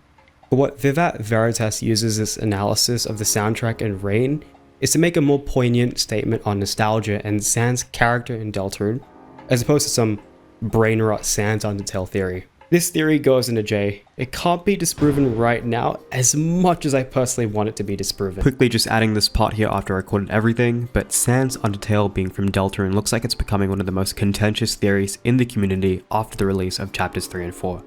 but what Vivat Veritas uses this analysis of the soundtrack and Rain is to make a more poignant statement on nostalgia and Sans' character in Deltarune, as opposed to some brain rot Sans Undertale theory. This theory goes into J. It can't be disproven right now as much as I personally want it to be disproven. Quickly just adding this part here after I recorded everything, but Sans Undertale being from Deltarune looks like it's becoming one of the most contentious theories in the community after the release of chapters 3 and 4.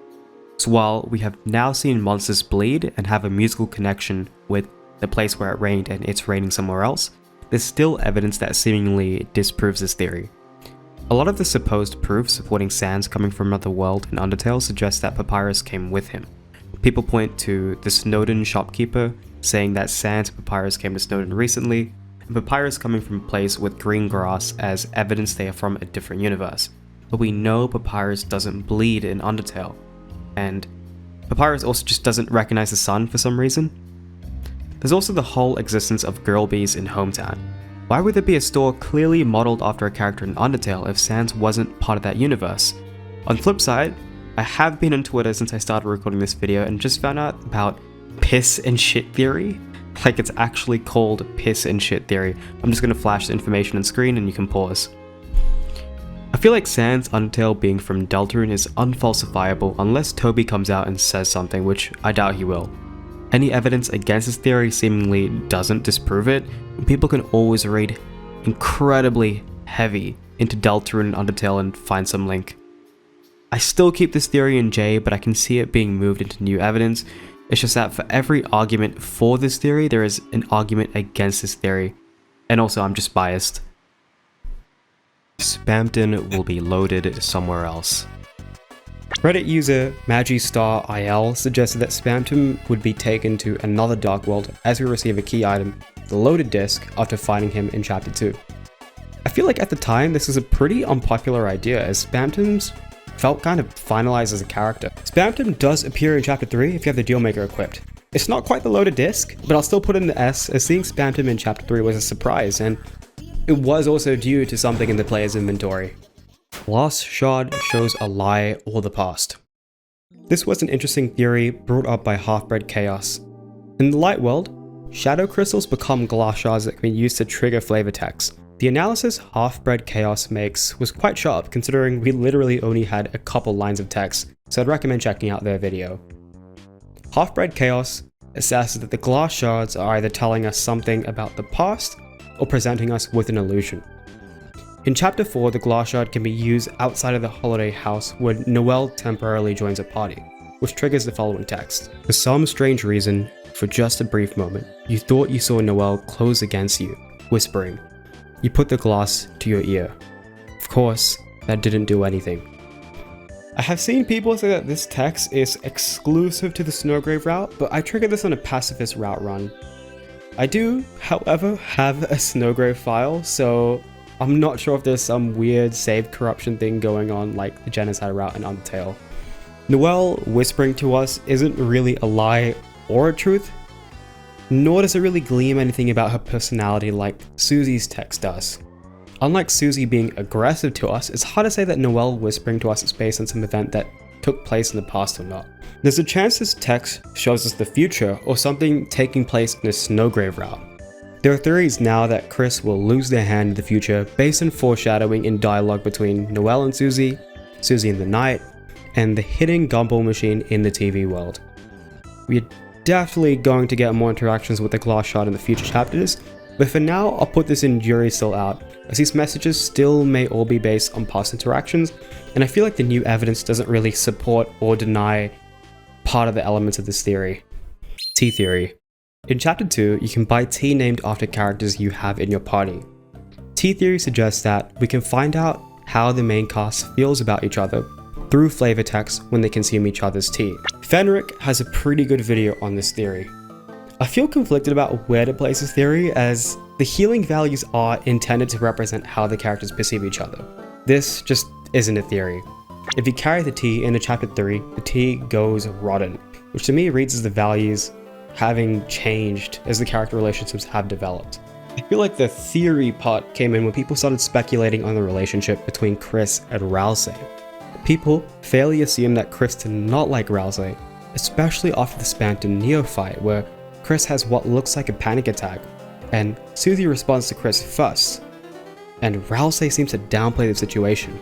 So while we have now seen monsters bleed and have a musical connection with the place where it rained and it's raining somewhere else, there's still evidence that seemingly disproves this theory. A lot of the supposed proof supporting Sans coming from another world in Undertale suggests that Papyrus came with him. People point to the Snowdin shopkeeper saying that Sans and Papyrus came to Snowdin recently, and Papyrus coming from a place with green grass as evidence they are from a different universe. But we know Papyrus doesn't bleed in Undertale, and Papyrus also just doesn't recognize the sun for some reason. There's also the whole existence of girl bees in Hometown. Why would there be a store clearly modeled after a character in Undertale if Sans wasn't part of that universe? On the flip side, I have been on Twitter since I started recording this video and just found out about piss and shit theory. Like it's actually called piss and shit theory. I'm just gonna flash the information on screen and you can pause. I feel like Sans Undertale being from Deltarune is unfalsifiable unless Toby comes out and says something, which I doubt he will. Any evidence against this theory seemingly doesn't disprove it, and people can always read incredibly heavy into Deltarune and Undertale and find some link. I still keep this theory in J, but I can see it being moved into new evidence. It's just that for every argument for this theory, there is an argument against this theory. And also, I'm just biased. Spamton will be loaded somewhere else. Reddit user MagiStarIL suggested that Spamton would be taken to another dark world as we receive a key item, the loaded disc, after finding him in Chapter 2. I feel like at the time this is a pretty unpopular idea as Spamton's felt kind of finalized as a character. Spamton does appear in Chapter 3 if you have the Dealmaker equipped. It's not quite the loaded disc, but I'll still put in the S as seeing Spamton in Chapter 3 was a surprise, and it was also due to something in the player's inventory. Glass Shard shows a lie or the past. This was an interesting theory brought up by Half-Bred Chaos. In the light world, shadow crystals become glass shards that can be used to trigger flavor text. The analysis Half-Bred Chaos makes was quite sharp considering we literally only had a couple lines of text, so I'd recommend checking out their video. Half-Bred Chaos assesses that the glass shards are either telling us something about the past or presenting us with an illusion. In chapter 4, the glass shard can be used outside of the holiday house when Noelle temporarily joins a party, which triggers the following text. For some strange reason, for just a brief moment, you thought you saw Noelle close against you, whispering. You put the glass to your ear. Of course, that didn't do anything. I have seen people say that this text is exclusive to the Snowgrave route, but I triggered this on a pacifist route run. I do, however, have a Snowgrave file, so I'm not sure if there's some weird save corruption thing going on like the genocide route in Undertale. Noelle whispering to us isn't really a lie or a truth, nor does it really gleam anything about her personality like Susie's text does. Unlike Susie being aggressive to us, it's hard to say that Noelle whispering to us is based on some event that took place in the past or not. There's a chance this text shows us the future or something taking place in the Snowgrave route. There are theories now that Kris will lose their hand in the future based on foreshadowing in dialogue between Noelle and Susie, Susie and the Knight, and the hidden gumball machine in the TV world. We're definitely going to get more interactions with the glass shard in the future chapters, but for now I'll put this in jury still out, as these messages still may all be based on past interactions, and I feel like the new evidence doesn't really support or deny part of the elements of this theory. Tea theory. In chapter 2, you can buy tea named after characters you have in your party. Tea theory suggests that we can find out how the main cast feels about each other through flavor text when they consume each other's tea. Fenric has a pretty good video on this theory. I feel conflicted about where to place this theory, as the healing values are intended to represent how the characters perceive each other. This just isn't a theory. If you carry the tea into chapter 3, the tea goes rotten, which to me reads as the values having changed as the character relationships have developed. I feel like the theory part came in when people started speculating on the relationship between Kris and Ralsei. People fairly assumed that Kris did not like Ralsei, especially after the Spamton Neo fight where Kris has what looks like a panic attack, and Susie responds to Kris first, and Ralsei seems to downplay the situation.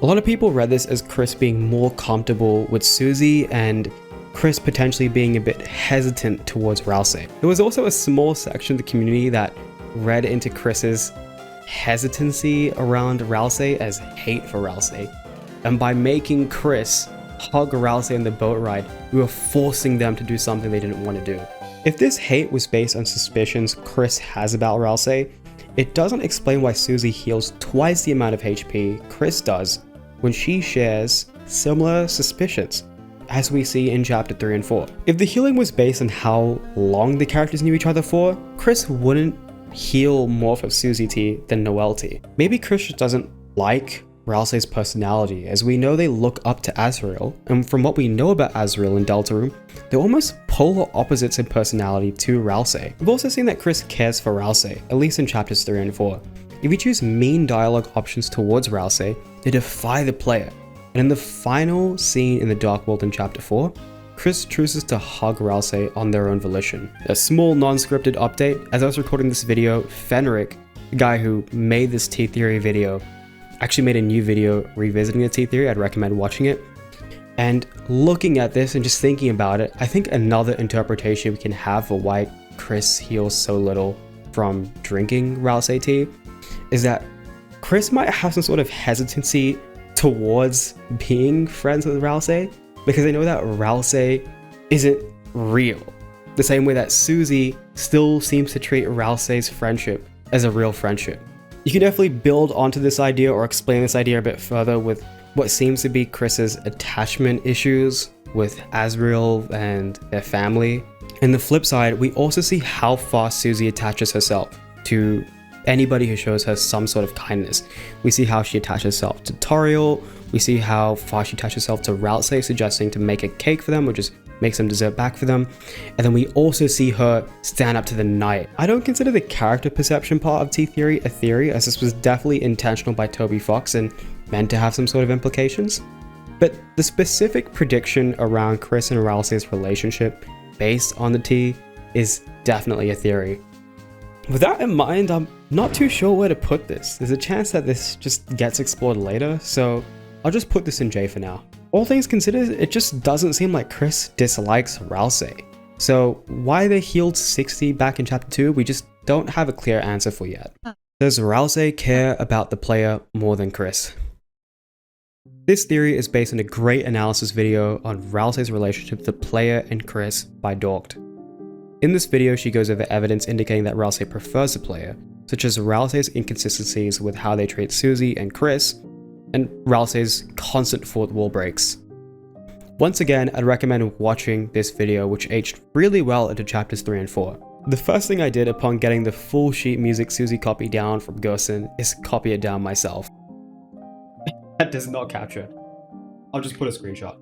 A lot of people read this as Kris being more comfortable with Susie and Kris potentially being a bit hesitant towards Ralsei. There was also a small section of the community that read into Kris's hesitancy around Ralsei as hate for Ralsei, and by making Kris hug Ralsei in the boat ride, we were forcing them to do something they didn't want to do. If this hate was based on suspicions Kris has about Ralsei, it doesn't explain why Susie heals twice the amount of HP Kris does when she shares similar suspicions, as we see in chapter 3 and 4. If the healing was based on how long the characters knew each other for, Kris wouldn't heal more for Susie T than Noelle T. Maybe Kris just doesn't like Ralsei's personality, as we know they look up to Asriel, and from what we know about Asriel and Deltarune, they're almost polar opposites in personality to Ralsei. We've also seen that Kris cares for Ralsei, at least in chapters 3 and 4. If you choose mean dialogue options towards Ralsei, they defy the player, and in the final scene in the Dark World in chapter 4, Kris chooses to hug Ralsei on their own volition. A small non-scripted update: as I was recording this video, Fenric, the guy who made this tea theory video, actually made a new video revisiting the tea theory. I'd recommend watching it. And looking at this and just thinking about it, I think another interpretation we can have for why Kris heals so little from drinking Ralsei tea is that Kris might have some sort of hesitancy towards being friends with Ralsei, because they know that Ralsei isn't real. The same way that Susie still seems to treat Ralsei's friendship as a real friendship. You can definitely build onto this idea or explain this idea a bit further with what seems to be Kris's attachment issues with Asriel and their family. And the flip side, we also see how far Susie attaches herself to anybody who shows her some sort of kindness. We see how she attaches herself to Toriel, we see how far she attaches herself to Ralsei, suggesting to make a cake for them or just make some dessert back for them. And then we also see her stand up to the Knight. I don't consider the character perception part of tea theory a theory, as this was definitely intentional by Toby Fox and meant to have some sort of implications. But the specific prediction around Kris and Ralsei's relationship based on the tea is definitely a theory. With that in mind, I'm not too sure where to put this. There's a chance that this just gets explored later, so I'll just put this in J for now. All things considered, it just doesn't seem like Kris dislikes Ralsei. So why they healed 60 back in chapter 2, we just don't have a clear answer for yet. Does Ralsei care about the player more than Kris? This theory is based on a great analysis video on Ralsei's relationship to the player and Kris by Dorked. In this video, she goes over evidence indicating that Ralsei prefers the player, such as Ralsei's inconsistencies with how they treat Susie and Kris, and Ralsei's constant fourth wall breaks. Once again, I'd recommend watching this video, which aged really well into chapters 3 and 4. The first thing I did upon getting the full sheet music Susie copy down from Gerson is copy it down myself. That does not capture. I'll just put a screenshot.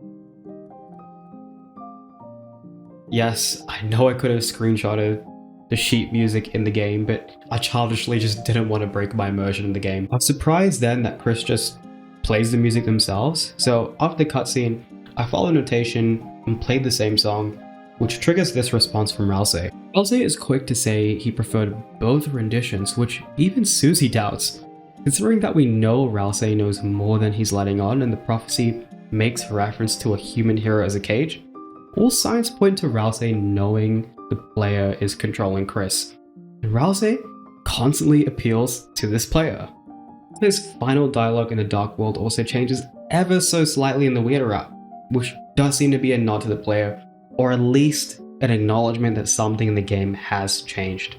Yes, I know I could have screenshotted the sheet music in the game, but I childishly just didn't want to break my immersion in the game. I'm surprised then that Kris just plays the music themselves. So after the cutscene, I followed notation and played the same song, which triggers this response from Ralsei. Ralsei is quick to say he preferred both renditions, which even Susie doubts. Considering that we know Ralsei knows more than he's letting on, and the prophecy makes reference to a human hero as a cage, all signs point to Ralsei knowing the player is controlling Kris. And Ralsei constantly appeals to this player. His final dialogue in the Dark World also changes ever so slightly in the Weirder app, which does seem to be a nod to the player, or at least an acknowledgement that something in the game has changed.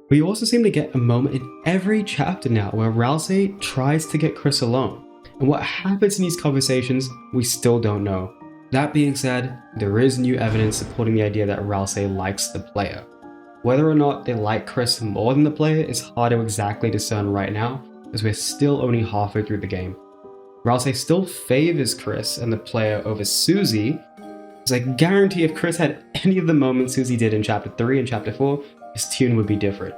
We also seem to get a moment in every chapter now where Ralsei tries to get Kris alone, and what happens in these conversations we still don't know. That being said, there is new evidence supporting the idea that Ralsei likes the player. Whether or not they like Kris more than the player is hard to exactly discern right now, as we're still only halfway through the game. Ralsei still favors Kris and the player over Susie, as I guarantee if Kris had any of the moments Susie did in chapter 3 and chapter 4, his tune would be different.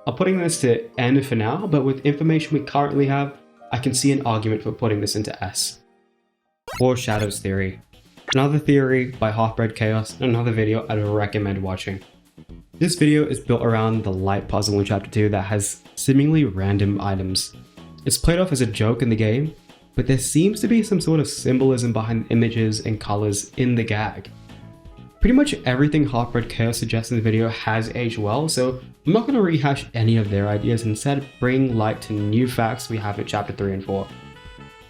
I'm putting this to N for now, but with information we currently have, I can see an argument for putting this into S. Foreshadows theory. Another theory by Half-Bred Chaos, and another video I'd recommend watching. This video is built around the light puzzle in chapter 2 that has seemingly random items. It's played off as a joke in the game, but there seems to be some sort of symbolism behind the images and colors in the gag. Pretty much everything Half-Bred Chaos suggests in the video has aged well, so I'm not going to rehash any of their ideas, instead bring light to new facts we have in chapter 3 and 4.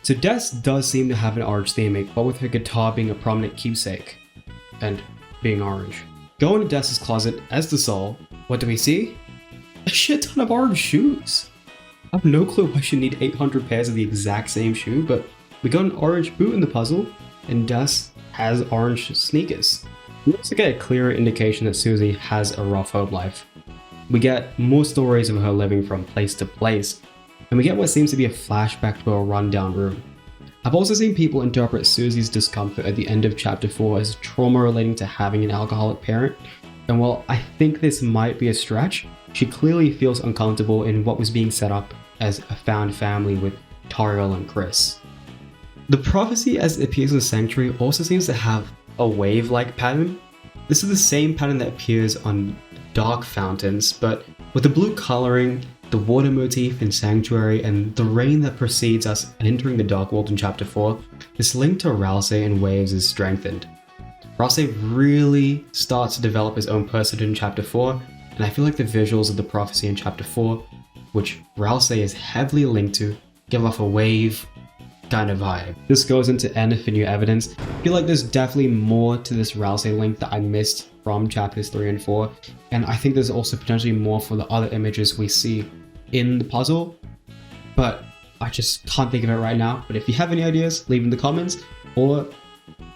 So Des does seem to have an orange theming, but with her guitar being a prominent keepsake, and being orange. Go into Des's closet as the soul. What do we see? A shit ton of orange shoes! I have no clue why she need 800 pairs of the exact same shoe, but we got an orange boot in the puzzle, and Des has orange sneakers. We also get a clearer indication that Susie has a rough home life. We get more stories of her living from place to place, and we get what seems to be a flashback to a rundown room. I've also seen people interpret Susie's discomfort at the end of chapter 4 as trauma relating to having an alcoholic parent, and while I think this might be a stretch, she clearly feels uncomfortable in what was being set up as a found family with Toriel and Kris. The prophecy as it appears in the Sanctuary also seems to have a wave-like pattern. This is the same pattern that appears on dark fountains, but with the blue coloring, the water motif in Sanctuary, and the rain that precedes us entering the Dark World in chapter 4, this link to Ralsei and waves is strengthened. Ralsei really starts to develop his own personhood in chapter 4, and I feel like the visuals of the prophecy in chapter 4, which Ralsei is heavily linked to, give off a wave kind of vibe. This goes into N for new evidence. I feel like there's definitely more to this Ralsei link that I missed from chapters 3 and 4, and I think there's also potentially more for the other images we see in the puzzle, but I just can't think of it right now. But if you have any ideas, leave in the comments, or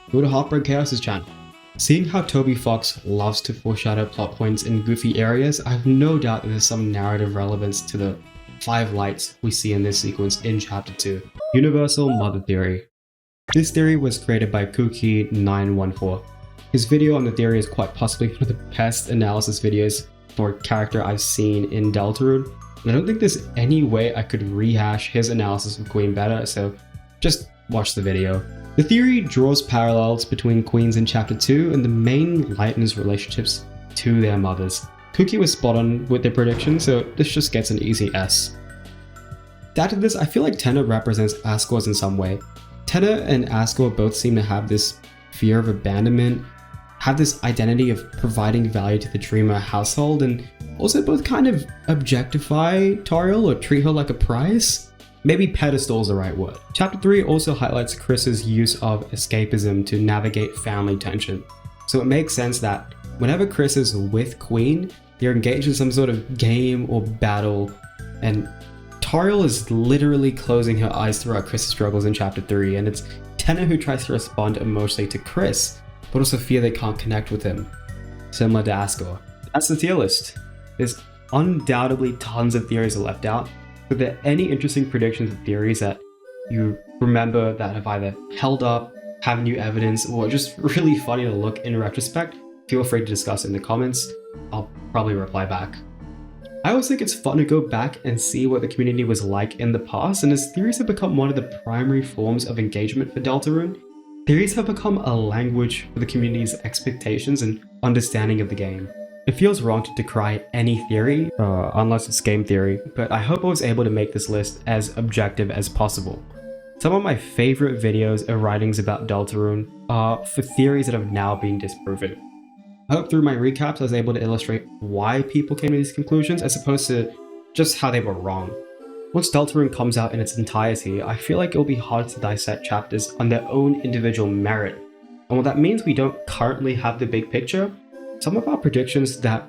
go to Half-Bred Chaos' channel. Seeing how Toby Fox loves to foreshadow plot points in goofy areas, I have no doubt that there's some narrative relevance to the 5 lights we see in this sequence in chapter 2. Universal Mother Theory. This theory was created by Kooky914. His video on the theory is quite possibly one of the best analysis videos for a character I've seen in Deltarune, and I don't think there's any way I could rehash his analysis of Queen better, so just watch the video. The theory draws parallels between queens in chapter 2 and the main Lightner's relationships to their mothers. Kooky was spot on with their prediction, so this just gets an easy S. To add to this, I feel like Tenna represents Asgores in some way. Tenna and Asgore both seem to have this fear of abandonment, have this identity of providing value to the Dreamer household and also both kind of objectify Toriel or treat her like a prize. Maybe pedestal is the right word. Chapter 3 also highlights Kris's use of escapism to navigate family tension. So it makes sense that whenever Kris is with Queen, they're engaged in some sort of game or battle, and Toriel is literally closing her eyes throughout Kris's struggles in Chapter 3, and it's Tenna who tries to respond emotionally to Kris, but also fear they can't connect with him, similar to Asgore. That's the tier list. There's undoubtedly tons of theories are left out. Are there any interesting predictions and theories that you remember that have either held up, have new evidence, or just really funny to look in retrospect? Feel free to discuss in the comments. I'll probably reply back. I always think it's fun to go back and see what the community was like in the past, and as theories have become one of the primary forms of engagement for Deltarune, theories have become a language for the community's expectations and understanding of the game. It feels wrong to decry any theory, unless it's game theory, but I hope I was able to make this list as objective as possible. Some of my favorite videos or writings about Deltarune are for theories that have now been disproven. I hope through my recaps I was able to illustrate why people came to these conclusions as opposed to just how they were wrong. Once Deltarune comes out in its entirety, I feel like it'll be hard to dissect chapters on their own individual merit. And while that means we don't currently have the big picture, some of our predictions that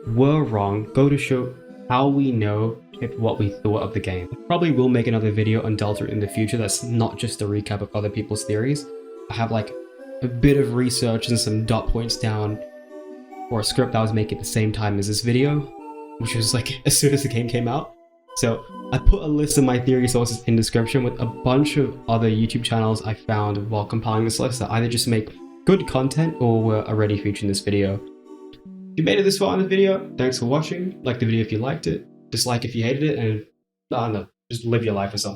were wrong go to show how we know what we thought of the game. I probably will make another video on Deltarune in the future that's not just a recap of other people's theories. I have like a bit of research and some dot points down for a script I was making at the same time as this video, which was like as soon as the game came out. So I put a list of my theory sources in description with a bunch of other YouTube channels I found while compiling this list that either just make good content or were already featured in this video. If you made it this far in the video, thanks for watching. Like the video if you liked it, dislike if you hated it, and I don't know, just live your life or something.